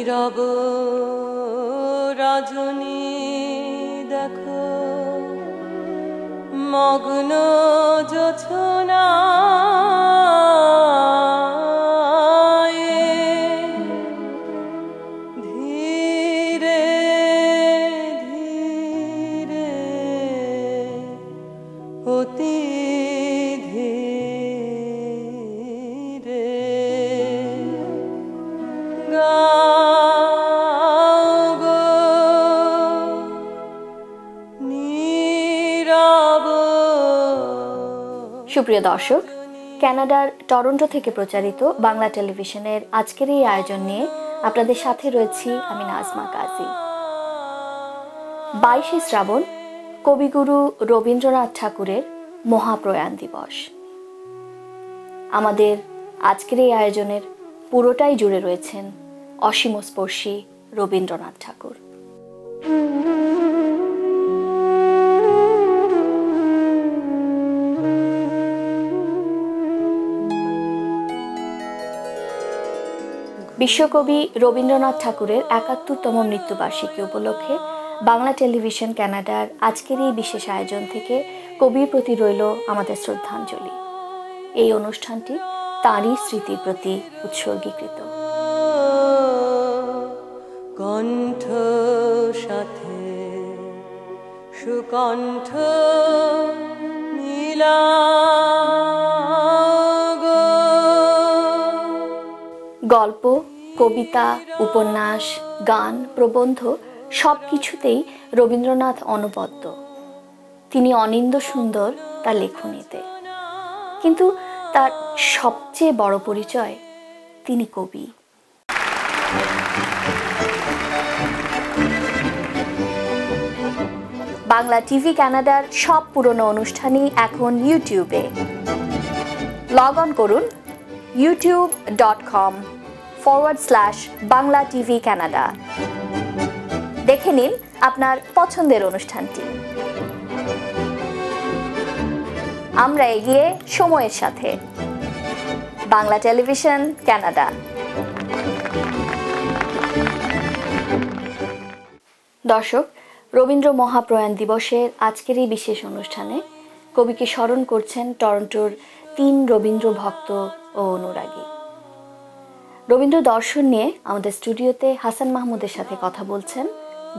নীরব রজনী দেখো মগ্ন জোছনায় ধীরে ধীরে অতি ধীরে গাও গো নীরব। সুপ্রিয় দর্শক, কানাডার টরন্টো থেকে প্রচারিত বাংলা টেলিভিশনের আজকের এই আয়োজন নিয়ে আপনাদের সাথে রয়েছি আমি নাজমা কাজী। 22শে শ্রাবণ কবিগুরু রবীন্দ্রনাথ ঠাকুরের মহাপ্রয়াণ দিবস। আমাদের আজকের এই আয়োজনের পুরোটাই জুড়ে রয়েছেন অসীমস্পর্শী রবীন্দ্রনাথ ঠাকুর। বিশ্বকবি রবীন্দ্রনাথ ঠাকুরের ৭১তম মৃত্যুবার্ষিকী উপলক্ষে বাংলা টেলিভিশন কানাডার আজকের এই বিশেষ আয়োজন থেকে কবির প্রতি রইল আমাদের শ্রদ্ধাঞ্জলি। এই অনুষ্ঠানটি তাঁরই স্মৃতির প্রতি উৎসর্গীকৃত। কণ্ঠ সাথে সুকণ্ঠ মিলা গল্প, কবিতা, উপন্যাস, গান, প্রবন্ধ সবকিছুতেই রবীন্দ্রনাথ অনবদ্য। তিনি অনিন্দ্য সুন্দর তার লেখনীতে, কিন্তু তার সবচেয়ে বড় পরিচয় তিনি কবি। বাংলা টিভি কানাডার সব পুরনো অনুষ্ঠানই এখন ইউটিউবে। লগ অন করুন youtube.com/Bangla TV Canada। দেখে নিন আপনার পছন্দের অনুষ্ঠানটি। আমরা এগিয়ে সময়ের সাথে। Bangla television Canada. দর্শক, রবীন্দ্র মহাপ্রয়াণ দিবসের আজকের এই বিশেষ অনুষ্ঠানে কবিকে স্মরণ করছেন টরন্টোর ৩ রবীন্দ্র ভক্ত ও অনুরাগী। রবীন্দ্র দর্শন নিয়ে আমাদের স্টুডিওতে হাসান মাহমুদের সাথে কথা বলছেন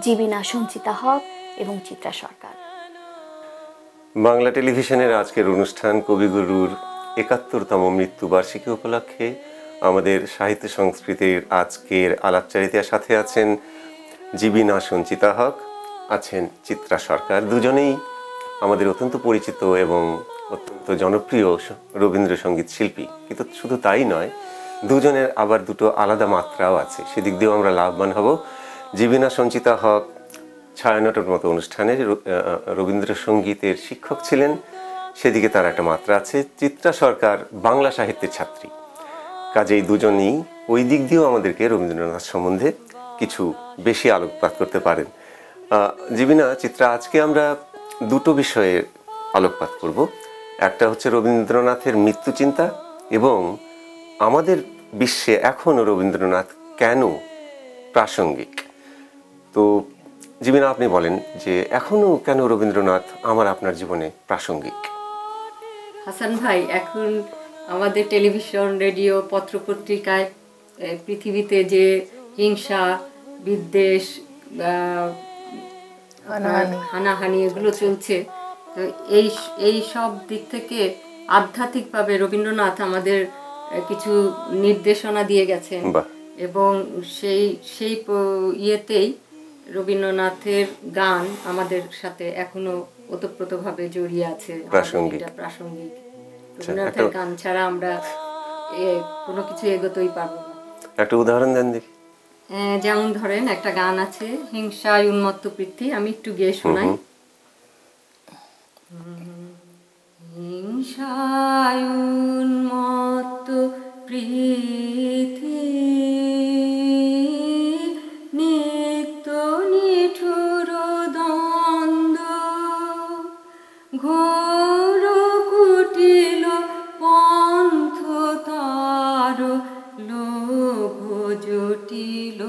জীবিনা সঞ্চিতা হক এবং চিত্রা সরকার। বাংলা টেলিভিশনের আজকের অনুষ্ঠান কবিগুরুর ৭১তম মৃত্যুবার্ষিকী উপলক্ষে আমাদের সাহিত্য সংস্কৃতির আজকের আলাপচারিতার সাথে আছেন জীবিনা সঞ্চিতা হক, আছেন চিত্রা সরকার। দুজনেই আমাদের অত্যন্ত পরিচিত এবং অত্যন্ত জনপ্রিয় রবীন্দ্রসঙ্গীত শিল্পী। কিন্তু শুধু তাই নয়, দুজনের আবার দুটো আলাদা মাত্রাও আছে, সেদিক দিয়েও আমরা লাভবান হব। জীবিনা সঞ্চিতা হক ছায়ানটের মতো অনুষ্ঠানে রবীন্দ্রসঙ্গীতের শিক্ষক ছিলেন, সেদিকে তার একটা মাত্রা আছে। চিত্রা সরকার বাংলা সাহিত্যের ছাত্রী, কাজেই দুজনেই ওই দিক দিয়েও আমাদেরকে রবীন্দ্রনাথ সম্বন্ধে কিছু বেশি আলোকপাত করতে পারেন। জীবিনা, চিত্রা, আজকে আমরা দুটো বিষয়ে আলোকপাত করব। একটা হচ্ছে রবীন্দ্রনাথের মৃত্যুচিন্তা এবং আমাদের বিশ্বে এখনও রবীন্দ্রনাথ কেন প্রাসঙ্গিক। তো জীবিনা, আপনি বলেন যে এখনও কেন রবীন্দ্রনাথ আমার আপনার জীবনে প্রাসঙ্গিক? হাসান ভাই, এখন আমাদের টেলিভিশন, রেডিও, পত্রপত্রিকায় পৃথিবীতে যে হিংসা, বিদ্বেষ, হানাহানি এগুলো চলছে, তো এই সব দিক থেকে আধ্যাত্মিকভাবে রবীন্দ্রনাথ আমাদের কিছু নির্দেশনা দিয়ে গেছেন এবং সেই ইয়েতেই রবীন্দ্রনাথের গান আমাদের সাথে এখনো ওতপ্রোতভাবে জড়িয়ে আছে, প্রাসঙ্গিক। রবীন্দ্রনাথের গান ছাড়া আমরা কোনো কিছু এগোতেই পারবো না। একটা উদাহরণ দেন দেখি। যেমন ধরেন, একটা গান আছে হিংসায় উন্মত্ত পৃথ্বী, আমি একটু গেয়ে শোনাই। হিংসায় উন্মত্ত পৃথ্বী নিত্য নিঠুর দ্বন্দ্ব, ঘোর কুটিল পন্থ তার লোভ জটিল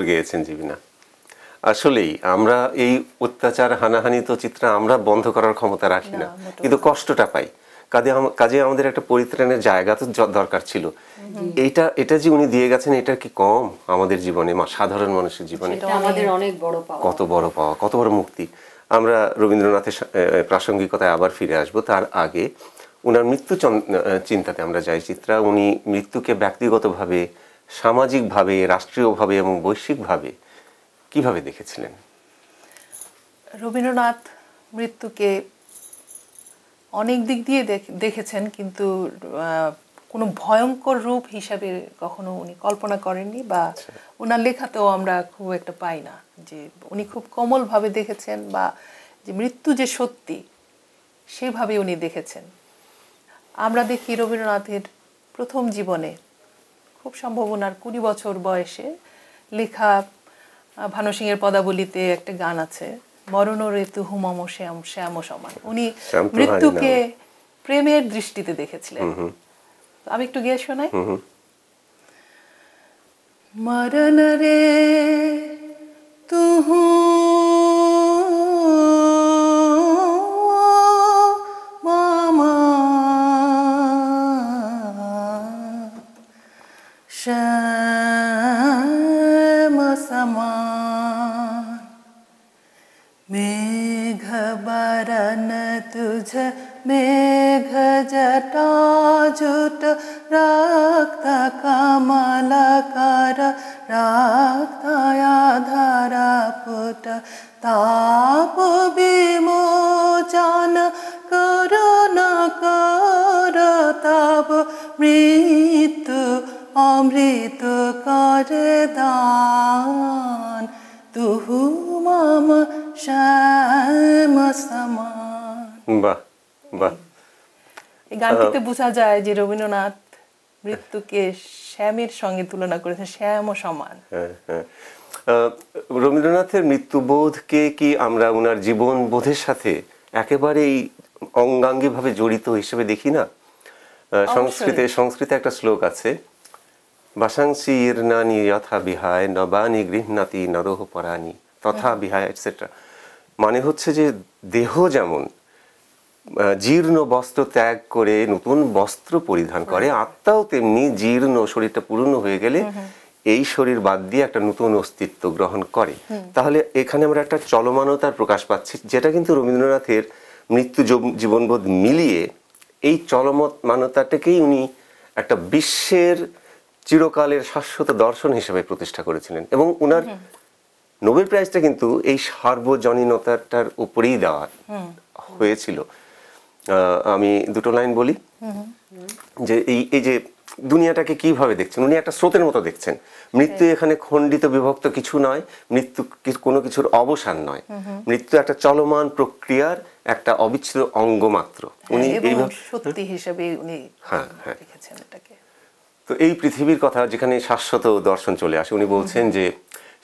সুন্দর গেয়েছেন জীবনা। আসলেই আমরা এই অত্যাচার হানাহানি তো চিত্রা আমরা বন্ধ করার ক্ষমতা রাখি না, কিন্তু কষ্টটা পাই। কাজে আমাদের একটা পরিত্রাণের জায়গা তো দরকার ছিল। এটা যে উনি দিয়ে গেছেন, এটা কি কম আমাদের জীবনে, সাধারণ মানুষের জীবনে? এটা আমাদের অনেক বড় পাওয়া। কত বড় পাওয়া, কত বড় মুক্তি। আমরা রবীন্দ্রনাথের প্রাসঙ্গিকতায় আবার ফিরে আসব, তার আগে ওনার মৃত্যু চিন্তাতে আমরা যাই চিত্রা। উনি মৃত্যুকে ব্যক্তিগতভাবে, সামাজিকভাবে, রাষ্ট্রীয়ভাবে এবং বৈশ্বিকভাবে কিভাবে দেখেছিলেন? রবীন্দ্রনাথ মৃত্যুকে অনেক দিক দিয়ে দেখেছেন, কিন্তু কোনো ভয়ঙ্কর রূপ হিসাবে কখনো উনি কল্পনা করেননি, বা ওনার লেখাতেও আমরা খুব একটা পাই না যে উনি খুব কোমলভাবে দেখেছেন, বা যে মৃত্যু যে সত্যি সেভাবে উনি দেখেছেন। আমরা দেখি রবীন্দ্রনাথের প্রথম জীবনে, খুব সম্ভব ওনার 20 বছর বয়সে লেখা ভানু সিংয়ের পদাবলিতে একটা গান আছে, মরণ ঋতু হুমম শ্যাম শ্যাম সমান। উনি মৃত্যুকে প্রেমের দৃষ্টিতে দেখেছিলেন। আমি একটু গিয়ে শোনাই। মরণ রে তুহু মামা श्याम समान, मेघ बरन तुझ मेघ जटा जुट रक्त कमल कर रक्त आधार पुट ताप विमोचन करुणा कर तब मृत्यु অমৃত করে দান, তুহু মম শ্যাম সমান। বাহ বাহ। এই গানটিতে বোঝা যায় যে রবীন্দ্রনাথ মৃত্যুকে শ্যামের সঙ্গে তুলনা করেছেন, শ্যাম ও সমান। রবীন্দ্রনাথের মৃত্যুবোধকে কি আমরা ওনার জীবন বোধের সাথে একেবারেই অঙ্গাঙ্গিভাবে জড়িত হিসেবে দেখি না? সংস্কৃতে একটা শ্লোক আছে, বাসাংসি ইরনানি যথা বিহায় নবানি গৃহনাতি নরহ পরানি তথা বিহায় এটসেট্রা। মানে হচ্ছে যে দেহ যেমন জীর্ণ বস্ত্র ত্যাগ করে নতুন বস্ত্র পরিধান করে, আত্মাও তেমনি জীর্ণ, শরীরটা পুরনো হয়ে গেলে এই শরীর বাদ দিয়ে একটা নতুন অস্তিত্ব গ্রহণ করে। তাহলে এখানে আমরা একটা চলমানতার প্রকাশ পাচ্ছি, যেটা কিন্তু রবীন্দ্রনাথের মৃত্যু জীবনবোধ মিলিয়ে এই চলমানতাটাকেই উনি একটা বিশ্বের চিরকালের শাশ্বত দর্শন হিসেবে প্রতিষ্ঠা করেছিলেন। এবং ওনার নোবেল প্রাইজটা কিন্তু এই সার্বজনীনতাটার উপরেই দেওয়া হয়েছিল। আমি দুটো লাইন বলি, যে এই যে দুনিয়াটাকে কিভাবে দেখছেন উনি, একটা স্রোতের মতো দেখছেন। মৃত্যু এখানে খণ্ডিত বিভক্ত কিছু নয়, মৃত্যু কোনো কিছুর অবসান নয়, মৃত্যু একটা চলমান প্রক্রিয়ার একটা অবিচ্ছেদ্য অঙ্গ মাত্র। উনি এইভাবে সত্যি হিসেবে উনি দেখেছেন এটাকে। তো এই পৃথিবীর কথা যেখানে শাশ্বত দর্শন চলে আসে, উনি বলছেন যে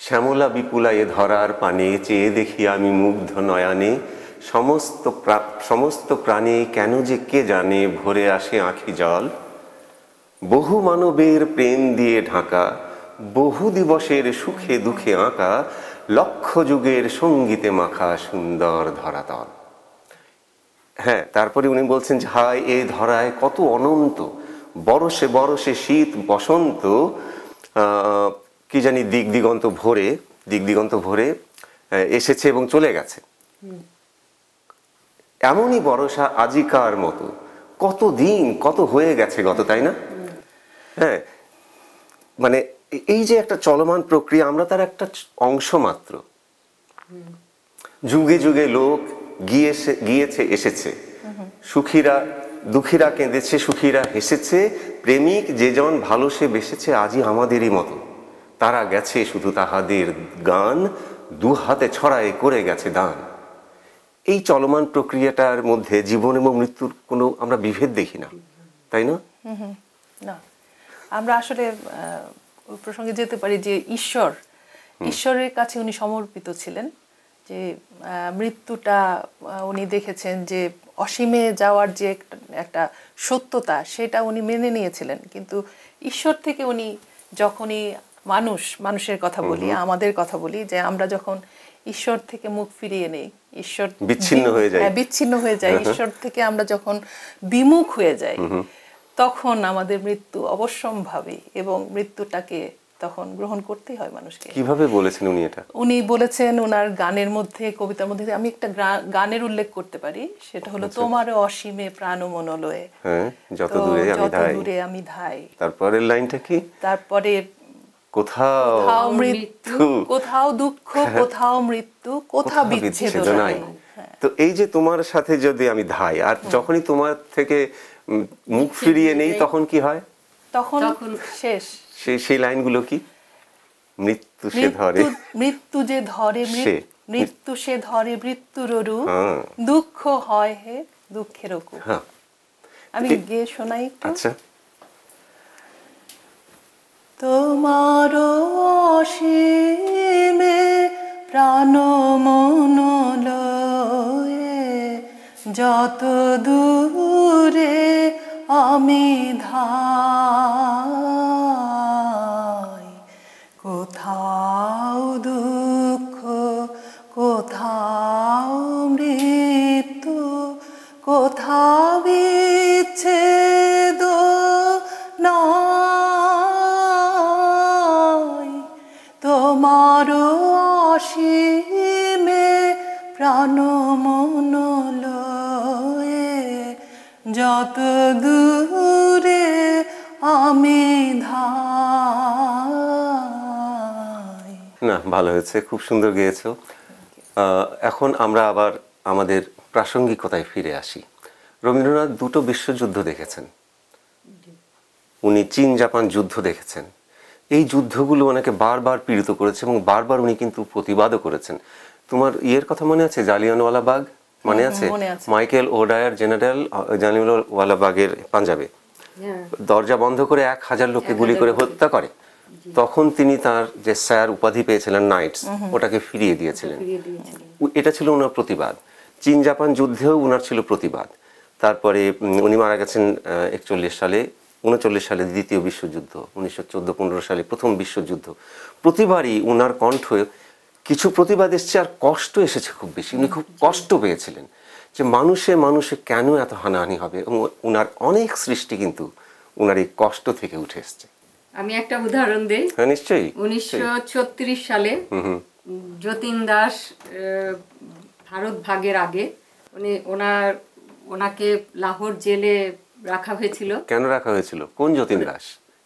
শ্যামলা বিপুলা এ ধরার পানে চেয়ে দেখি আমি মুগ্ধ নয়নে, সমস্ত প্রাণে কেন যে কে জানে ভরে আসে আঁখি জল, বহু মানবের প্রেম দিয়ে ঢাকা, বহু দিবসের সুখে দুঃখে আঁকা, লক্ষ যুগের সঙ্গীতে মাখা সুন্দর ধরাতল। হ্যাঁ, তারপরে উনি বলছেন যে হায় এ ধরায় কত অনন্ত, বরসে বরসে শীত বসন্ত, কি জানি দিক দিগন্ত ভরে এসেছে এবং চলে গেছে। এমনই বর্ষা আজিকার মতো, কত দিন কত হয়ে গেছে গত, তাই না? হ্যাঁ, মানে এই যে একটা চলমান প্রক্রিয়া, আমরা তার একটা অংশ মাত্র। যুগে যুগে লোক গিয়েছে এসেছে, সুখীরা দুঃখীরা কেঁদেছে, সুখীরা হেসেছে, প্রেমিক যেজন ভালো সে বেসেছে আজই আমাদেরই মতো, তারা গেছে শুধু তাহাদের গান, দু হাতে ছড়ায় করে গেছে দান। এই চলমান প্রক্রিয়াটার মধ্যে জীবন এবং মৃত্যুর কোনো আমরা বিভেদ দেখি না, তাই না? না, আমরা আসলে ওই প্রসঙ্গে যেতে পারি যে ঈশ্বরের কাছে উনি সমর্পিত ছিলেন, যে মৃত্যুটা উনি দেখেছেন যে অসীমে যাওয়ার যে একটা সত্যতা, সেটা উনি মেনে নিয়েছিলেন। কিন্তু ঈশ্বর থেকে উনি যখনই মানুষের কথা বলি, আমাদের কথা বলি, যে আমরা যখন ঈশ্বর থেকে মুখ ফিরিয়ে নেই, ঈশ্বর বিচ্ছিন্ন হয়ে যায়। বিচ্ছিন্ন হয়ে যায়, ঈশ্বর থেকে আমরা যখন বিমুখ হয়ে যাই, তখন আমাদের মৃত্যু অবশ্যম্ভাবী, এবং মৃত্যুটাকে তখন গ্রহণ করতেই হয় মানুষকে। কিভাবে বলেছেন উনি এটা? উনি বলেছেন ওনার গানের মধ্যে, কবিতার মধ্যে, আমি একটা গানের উল্লেখ করতে পারি, সেটা হলো তোমার অসীমে প্রাণ মনলয়ে, হ্যাঁ, যত দূরে আমি ধাই। তারপরের লাইনটা কি? তারপরে কোথাও মৃত্যু, কোথাও দুঃখ, কোথাও মৃত্যু, কোথাও বিচ্ছেদ নাই। তো এই যে তোমার সাথে যদি আমি ধাই, আর যখনই তোমার থেকে মুখ ফিরিয়ে নেই, তখন কি হয়? তখন শেষ। সেই লাইনগুলো কি? মৃত্যু সে ধরে, মৃত্যু যে ধরে, মৃত্যু সে ধরে মৃত্যুর রূপ, দুঃখ হয় হে দুঃখের কূপ। আমি গেয়ে শোনাই একটু। আচ্ছা। তোমার অসীমে প্রাণ মনলয়ে, যত দূরে আমি ধাই, কোথাও দুঃখ, কোথাও মৃত্যু, কোথাও বিচ্ছেদ নাই, তোমার অসীমে প্রাণ মনলয়ে, যত দূরে আমি ধাই। না, ভালো হয়েছে, খুব সুন্দর গেয়েছো। এখন আমরা আবার আমাদের প্রাসঙ্গিকতায় ফিরে আসি। রবীন্দ্রনাথ দুটো বিশ্বযুদ্ধ দেখেছেন, উনি চীন জাপান যুদ্ধ দেখেছেন। এই যুদ্ধগুলো ওনাকে বারবার পীড়িত করেছে এবং বারবার উনি কিন্তু প্রতিবাদও করেছেন। তোমার ইয়ের কথা মনে আছে, জালিয়ানওয়ালাবাগ মনে আছে? মাইকেল ওডায়ার জেনারেল জালিয়ানওয়ালাবাগের পাঞ্জাবে দরজা বন্ধ করে 1000 লোককে গুলি করে হত্যা করে। তখন তিনি তার যে স্যার উপাধি পেয়েছিলেন, নাইটস, ওটাকে ফিরিয়ে দিয়েছিলেন। এটা ছিল ওনার প্রতিবাদ। চীন জাপান যুদ্ধেও ওনার ছিল প্রতিবাদ। তারপরে উনি মারা গেছেন 41 সালে, 39 সালে দ্বিতীয় বিশ্বযুদ্ধ, 1914-15 সালে প্রথম বিশ্বযুদ্ধ। প্রতিবারই ওনার কণ্ঠ কিছু প্রতিবাদ এসছে, আর কষ্ট এসেছে খুব বেশি। উনি খুব কষ্ট পেয়েছিলেন যে মানুষে কেন এত হানাহানি হবে, এবং ওনার অনেক সৃষ্টি কিন্তু ওনার এই কষ্ট থেকে উঠে এসছে। আমি একটা উদাহরণ দেই। হ্যাঁ, নিশ্চয়ই। 1936 সালে যতীন দাস ভারত ভাগের আগে ওনাকে লাহোর জেলে রাখা হয়েছিল। কেন রাখা হয়েছিল? কোন যতীন দাস?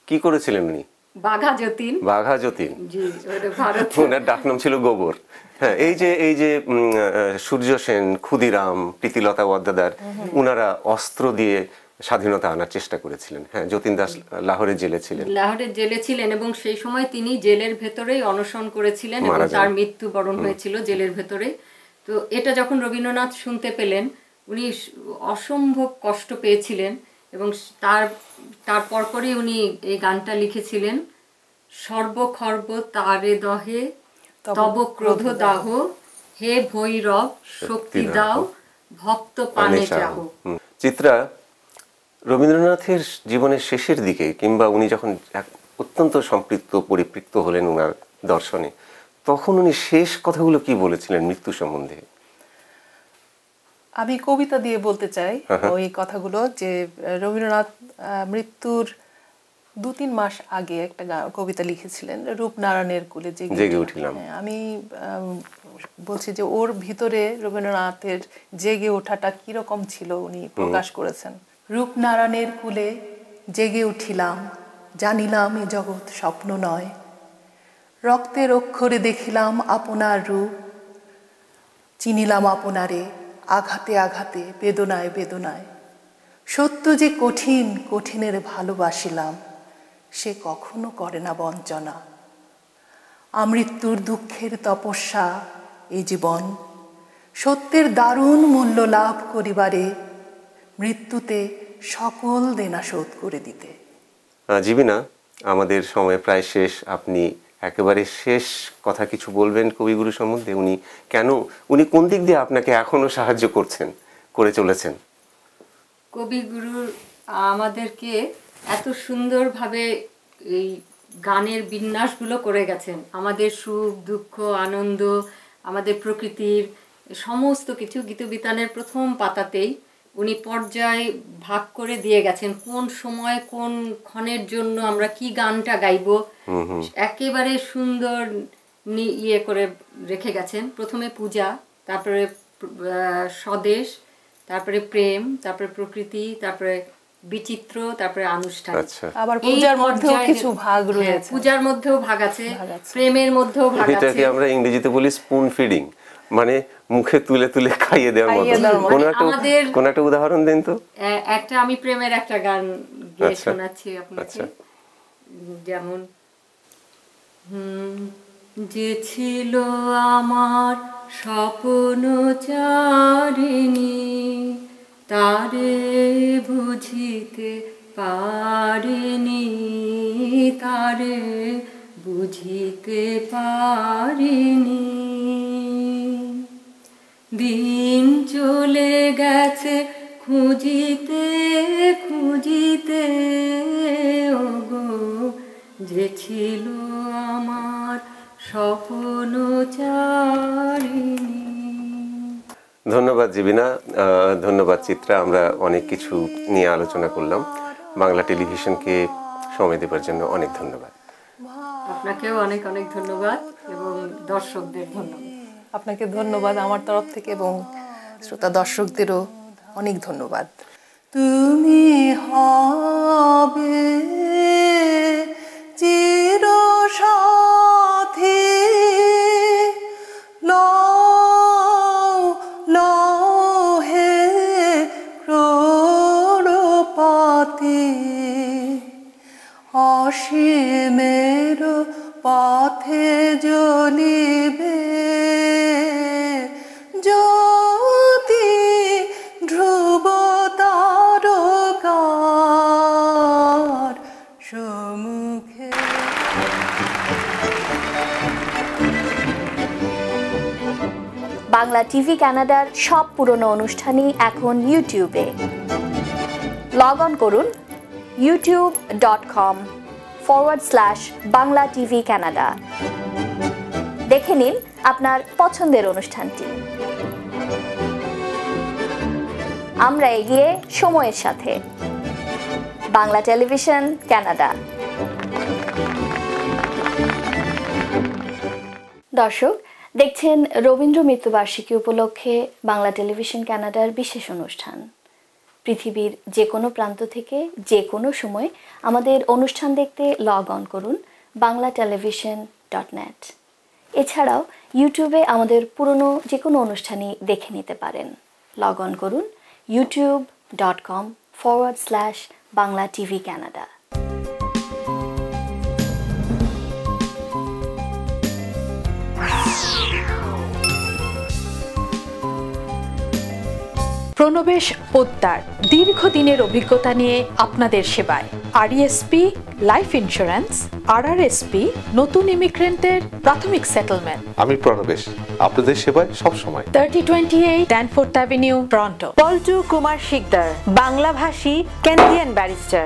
কি করেছিলেন উনি? বাঘা যতীন। বাঘা যতীন, জি, ভারত। ওনার ডাকনাম ছিল গোবর। হ্যাঁ, এই যে সূর্য সেন, ক্ষুদিরাম, প্রীতিলতা ওয়াদ্দেদার, ওনারা অস্ত্র দিয়ে স্বাধীনতা আনার চেষ্টা করেছিলেন। হ্যাঁ, যতীন দাস লাহোরের জেলে ছিলেন এবং সেই সময় তিনি জেলের ভেতরেই অনশন করেছিলেন এবং তার মৃত্যুবরণ হয়েছিল জেলের ভেতরে। তো এটা যখন রবীন্দ্রনাথ শুনতে পেলেন, উনি অসম্ভব কষ্ট পেয়েছিলেন, এবং তার পরপরই উনি এই গানটা লিখেছিলেন, সর্বখর্ব তারে দহে তব ক্রোধ দাহ, হে ভৈরব শক্তি দাও, ভক্ত পানে চাহ। চিত্রা, রবীন্দ্রনাথের জীবনের শেষের দিকে, কিংবা উনি যখন অত্যন্ত সম্পৃক্ত পরিপৃক্ত হলেন ওনার দর্শনে, তখন উনি শেষ কথাগুলো কি বলেছিলেন মৃত্যু সম্বন্ধে? আমি কবিতা দিয়ে বলতে চাই ওই কথাগুলো, যে রবীন্দ্রনাথ মৃত্যুর 2-3 মাস আগে একটা কবিতা লিখেছিলেন, রূপনারায়ণের কুলে জেগে উঠিলাম। আমি বলছি যে ওর ভিতরে রবীন্দ্রনাথের জেগে ওঠাটা কিরকম ছিল উনি প্রকাশ করেছেন। রূপনারায়ণের কুলে জেগে উঠিলাম, জানিলাম এ জগৎ স্বপ্ন নয়, রক্তের অক্ষরে দেখিলাম আপনার রূপ, চিনিলাম আপনারে আঘাতে আঘাতে, বেদনায় বেদনায়, সত্য যে কঠিন, কঠিনের ভালোবাসিলাম, সে কখনো করে না বঞ্চনা। আমৃত্যুর দুঃখের তপস্যা এই জীবন, সত্যের দারুণ মূল্য লাভ করিবারে, মৃত্যুতে সকল দেনা শোধ করে দিতে। জীবিনা, আমাদের সময় প্রায় শেষ। আপনি একেবারে শেষ কথা কিছু বলবেন কবিগুরু সম্বন্ধে? উনি কোন দিক দিয়ে আপনাকে এখনো সাহায্য করে চলেছেন? কবিগুরু আমাদেরকে এত সুন্দরভাবে এই গানের বিন্যাসগুলো করে গেছেন। আমাদের সুখ দুঃখ আনন্দ, আমাদের প্রকৃতির সমস্ত কিছু গীতবিতানের প্রথম পাতাতেই উনি পর্যায় ভাগ করে দিয়ে গেছেন, কোন সময় কোন ক্ষণের জন্য আমরা কি গানটা গাইব একেবারে সুন্দর ইয়ে করে রেখে গেছেন। প্রথমে পূজা, তারপরে স্বদেশ, তারপরে প্রেম, তারপরে প্রকৃতি, তারপরে বিচিত্র, তারপরে আনুষ্ঠান। আবার পূজার মধ্যেও কিছু ভাগ রয়েছে, পূজার মধ্যেও ভাগ আছে, প্রেমের মধ্যেও ভাগ আছে। এটাকে আমরা ইংরেজিতে বলি স্পুন ফিডিং, মানে মুখে তুলে তুলে খাইয়ে দেওয়ার মতো। কোন একটা উদাহরণ দিন তো। একটা আমি প্রেমের একটা গান গেয়ে শোনাচ্ছি আপনাকে। যেমন যে ছিল আমার স্বপ্ন চারিণী, তারে বুঝিতে পারিনি, তারে বুঝিতে পারিনি। দিন চলে গেছে খুঁজিতে খুঁজিতে, ওগো যে ছিল আমার স্বপ্ন চারিণী। ধন্যবাদ জীবিনা, ধন্যবাদ চিত্রা। আমরা অনেক কিছু নিয়ে আলোচনা করলাম। বাংলা টেলিভিশনকে সময় দেওয়ার জন্য অনেক ধন্যবাদ। আপনাকেও অনেক অনেক ধন্যবাদ এবং দর্শকদের ধন্যবাদ। আপনাকে ধন্যবাদ আমার তরফ থেকে এবং শ্রোতা দর্শকদেরও অনেক ধন্যবাদ। তুমি হবে চির সাথী, হে ক্রোড়পতি, অসীমের পথে জ্বলিবে জ্যোতি ধ্রুব তারকার সম্মুখে। বাংলা টিভি কানাডার সব পুরনো অনুষ্ঠানই এখন ইউটিউবে। লগ অন করুন youtube.com/Bangla TV Canada। দেখে নিন আপনার পছন্দের অনুষ্ঠানটি। আমরা এগিয়ে সময়ের সাথে। Bangla television Canada. দর্শক দেখছেন রবীন্দ্র মৃত্যুবার্ষিকী উপলক্ষে বাংলা টেলিভিশন কানাডার বিশেষ অনুষ্ঠান। পৃথিবীর যে কোনো প্রান্ত থেকে যে কোনো সময় আমাদের অনুষ্ঠান দেখতে লগ অন করুন banglatelevision.net। এছাড়াও ইউটিউবে আমাদের পুরনো যে কোনো অনুষ্ঠানই দেখে নিতে পারেন। লগ অন করুন youtube.com/Bangla TV Canada। Pranabesh Poddar দীর্ঘদিনের অভিজ্ঞতা নিয়ে আপনাদের সেবায়। আরইএসপি লাইফ ইন্স্যুরেন্স, আরআরএসপি নতুন ইমিগ্রেন্টের প্রাথমিক সেটেলমেন্ট। আমি প্রণবেশ, আপনাদের সেবায় সবসময়। 3028 Danforth avenue, Toronto. Poltu Kumar Sikdar, বাংলাভাষী Canadian barrister.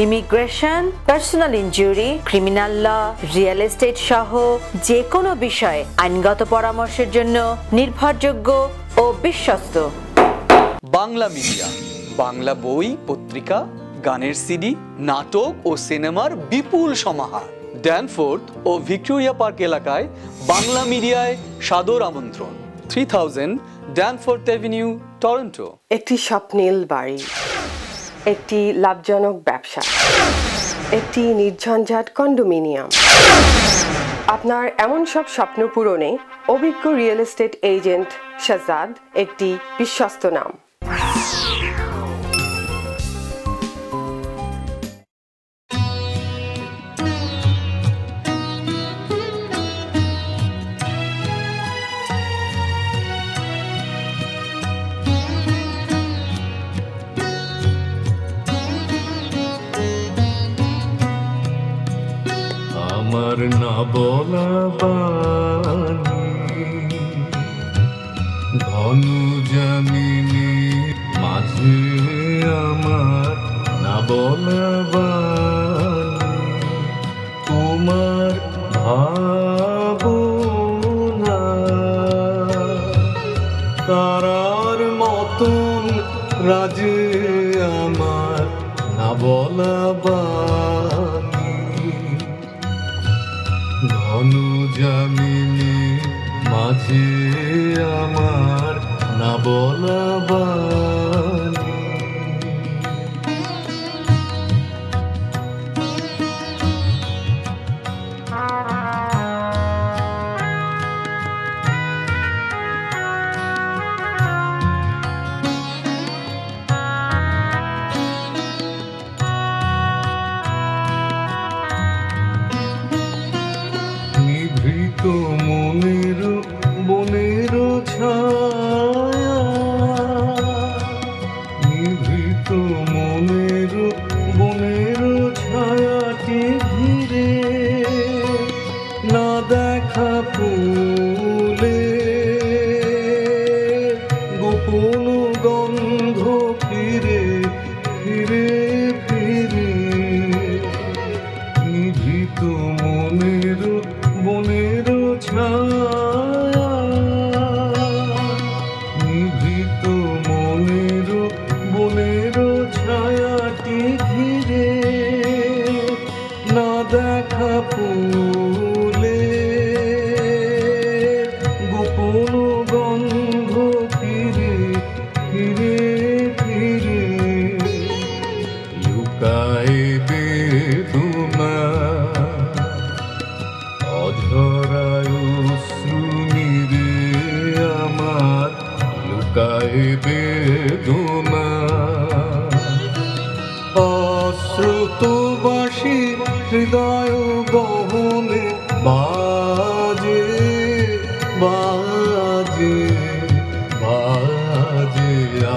Immigration, personal injury, criminal law, real estate সহ যে কোনো বিষয়ে আইনগত পরামর্শের জন্য নির্ভরযোগ্য ও বিশ্বস্ত। বাংলা মিডিয়া, বাংলা বই, পত্রিকা, গানের সিডি, নাটক ও সিনেমার বিপুল সমাহার। ড্যানফোর্থ ও ভিক্টোরিয়া পার্ক এলাকায় বাংলা মিডিয়ায় সাদর আমন্ত্রণ। 3000 ড্যানফোর্থ অ্যাভিনিউ, টরন্টো। একটি স্বপ্নিল বাড়ি, একটি লাভজনক ব্যবসা, একটি নির্ঝঞ্ঝাট কন্ডোমিনিয়াম। আপনার এমন সব স্বপ্ন পূরণে অভিজ্ঞ রিয়েল এস্টেট এজেন্ট শাহজাদ একটি বিশ্বস্ত নাম। আমার না বলা বাণী ধনু জামিনী মাঝে, আমার না বলা বাণী তারার মতন রাজে আমার না বলা বাণী, ঘন জামিনী মাঝে আমার না বলা বাণী। মনের বনের ছায়া, নিভৃত মনের বনের ছায়াকে ঘিরে না দেখা ফুলে গোপন গন্ধ ফিরে ফিরে ফিরে, নিভৃত মনের বনের ছায়া, নিভৃত মনের বনের ছায়াটি ঘিরে না দেখা ফুলে গোপন গন্ধ ফিরে ফিরে ফিরে, লুকায় বেদনা অঝরায় শ্রুনিরে আমার, লুকায় বেদনা অশ্রুতবাসী হৃদয় গহনে বাজে বাজে বাজে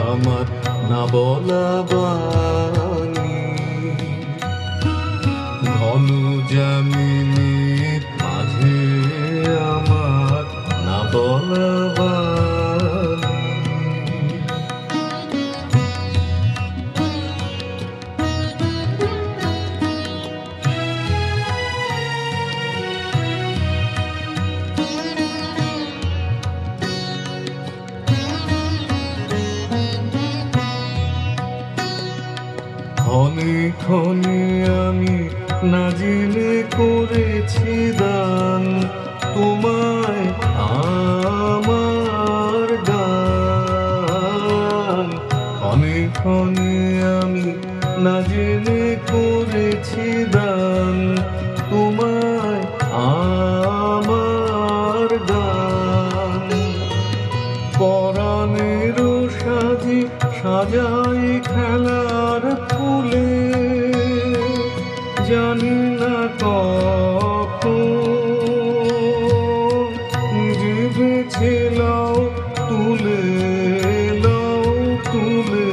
আমার না বলা বাণী, ঘন জামিনী মাঝে আমার না বলা বাণী। ক্ষণে ক্ষণে আমি না জেনে করেছি দান তোমায় আমার গান, ক্ষণে ক্ষণে আমি না জেনে করেছি দান তোমায় আমার গান, পরাণের সাজি সাজাই খেলার ফুলে জানি না কখন নিজে বেছে লাও তুলে লাও তুলে,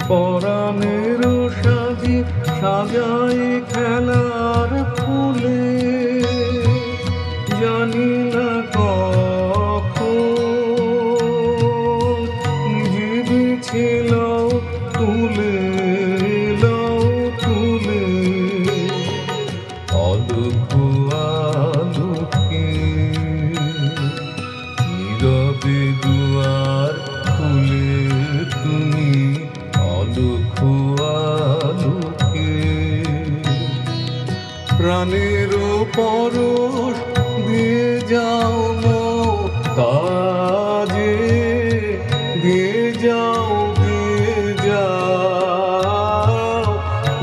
পরাণের সাজি সাজাই খেলার ফুলে জানি না কখন নিজে বেছে লাও তুলে লাও তুলে, আলোকো আলোকে নীরবে দুয়ার খুলে তুমি, আলোকো আলোকে প্রাণের পরশ দিয়ে যাও কাজে, দিয়ে যাও দিয়ে যাও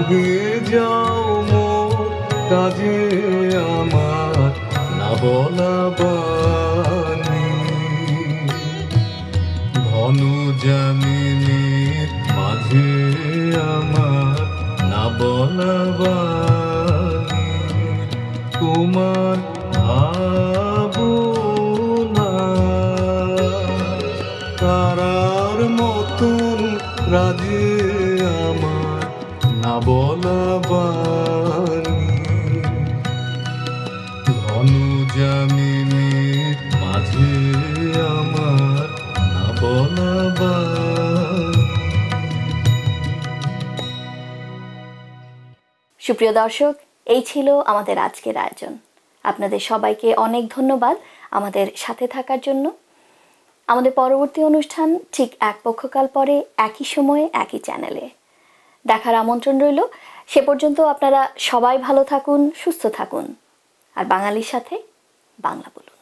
দিয়ে যাও কাজে আমার না বলা বাণী, ঘন জামিনীর মাঝে আমার না বলা বাণী, তোমার ভাবনা তারার মতন রাজে আমার না বলা বাণী, ঘন জামিনীর মাঝে আমার না বলা বাণী। সুপ্রিয় দর্শক, এই ছিল আমাদের আজকের আয়োজন। আপনাদের সবাইকে অনেক ধন্যবাদ আমাদের সাথে থাকার জন্য। আমাদের পরবর্তী অনুষ্ঠান ঠিক এক পক্ষকাল পরে একই সময়ে একই চ্যানেলে দেখার আমন্ত্রণ রইল। সে পর্যন্ত আপনারা সবাই ভালো থাকুন, সুস্থ থাকুন, আর বাঙালির সাথে বাংলা বলুন।